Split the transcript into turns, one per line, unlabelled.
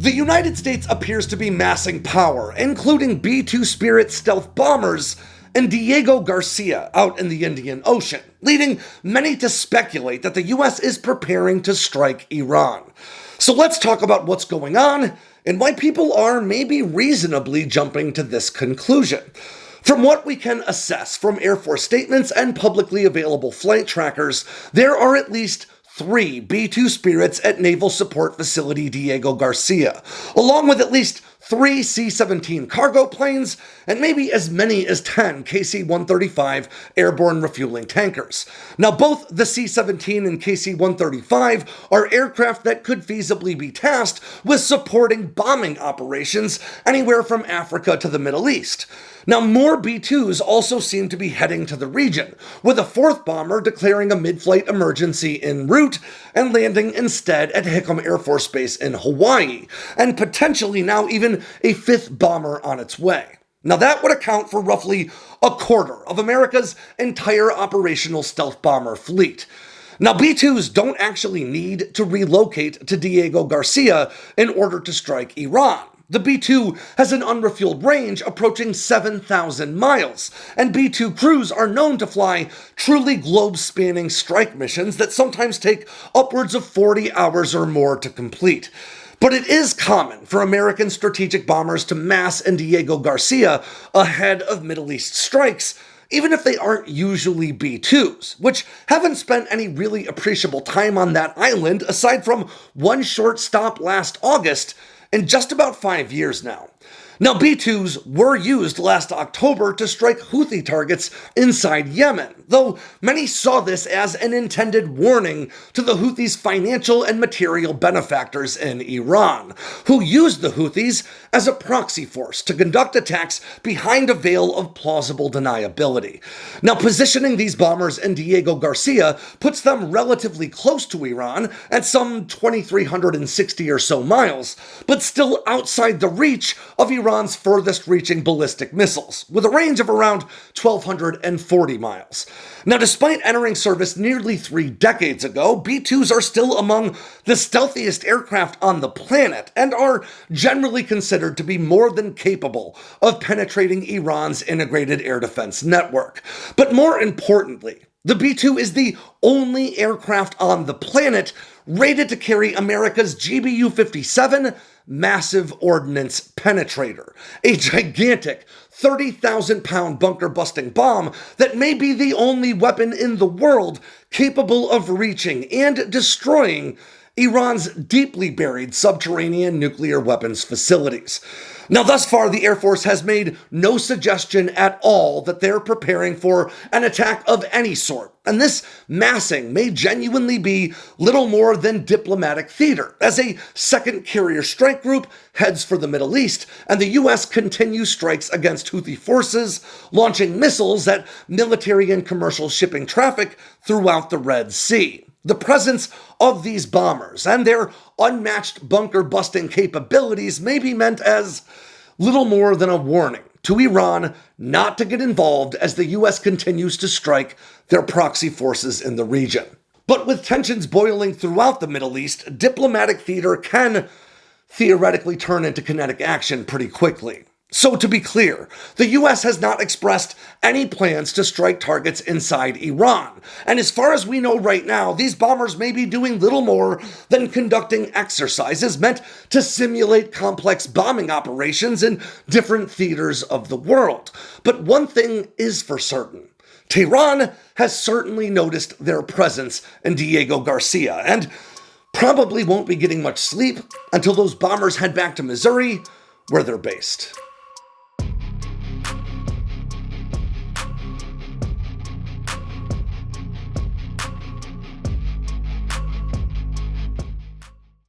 The United States appears to be massing power, including B-2 Spirit stealth bombers and Diego Garcia out in the Indian Ocean, leading many to speculate that the US is preparing to strike Iran. So let's talk about what's going on and why people are maybe reasonably jumping to this conclusion. From what we can assess from Air Force statements and publicly available flight trackers, there are at least 3 B-2 Spirits at Naval Support Facility Diego Garcia, along with at least 3 C-17 cargo planes, and maybe as many as 10 KC-135 airborne refueling tankers. Now, both the C-17 and KC-135 are aircraft that could feasibly be tasked with supporting bombing operations anywhere from Africa to the Middle East. Now, more B-2s also seem to be heading to the region, with a 4th bomber declaring a mid-flight emergency en route and landing instead at Hickam Air Force Base in Hawaii, and potentially now even a 5th bomber on its way. Now, that would account for roughly a quarter of America's entire operational stealth bomber fleet. Now, B-2s don't actually need to relocate to Diego Garcia in order to strike Iran. The B-2 has an unrefueled range approaching 7,000 miles, and B-2 crews are known to fly truly globe-spanning strike missions that sometimes take upwards of 40 hours or more to complete. But it is common for American strategic bombers to mass in Diego Garcia ahead of Middle East strikes, even if they aren't usually B-2s, which haven't spent any really appreciable time on that island aside from one short stop last August in just about 5 years now. Now, B-2s were used last October to strike Houthi targets inside Yemen, though many saw this as an intended warning to the Houthis' financial and material benefactors in Iran, who used the Houthis as a proxy force to conduct attacks behind a veil of plausible deniability. Now, positioning these bombers in Diego Garcia puts them relatively close to Iran at some 2,360 or so miles, but still outside the reach of Iran's furthest reaching ballistic missiles, with a range of around 1,240 miles. Now, despite entering service nearly 3 decades ago, B-2s are still among the stealthiest aircraft on the planet and are generally considered to be more than capable of penetrating Iran's integrated air defense network. But more importantly, the B-2 is the only aircraft on the planet rated to carry America's GBU-57 Massive Ordnance Penetrator, a gigantic 30,000-pound bunker-busting bomb that may be the only weapon in the world capable of reaching and destroying Iran's deeply buried subterranean nuclear weapons facilities. Now, thus far, the Air Force has made no suggestion at all that they're preparing for an attack of any sort, and this massing may genuinely be little more than diplomatic theater, as a second carrier strike group heads for the Middle East, and the U.S. continues strikes against Houthi forces, launching missiles at military and commercial shipping traffic throughout the Red Sea. The presence of these bombers and their unmatched bunker-busting capabilities may be meant as little more than a warning to Iran not to get involved as the U.S. continues to strike their proxy forces in the region. But with tensions boiling throughout the Middle East, diplomatic theater can theoretically turn into kinetic action pretty quickly. So to be clear, the US has not expressed any plans to strike targets inside Iran. And as far as we know right now, these bombers may be doing little more than conducting exercises meant to simulate complex bombing operations in different theaters of the world. But one thing is for certain. Tehran has certainly noticed their presence in Diego Garcia and probably won't be getting much sleep until those bombers head back to Missouri, where they're based.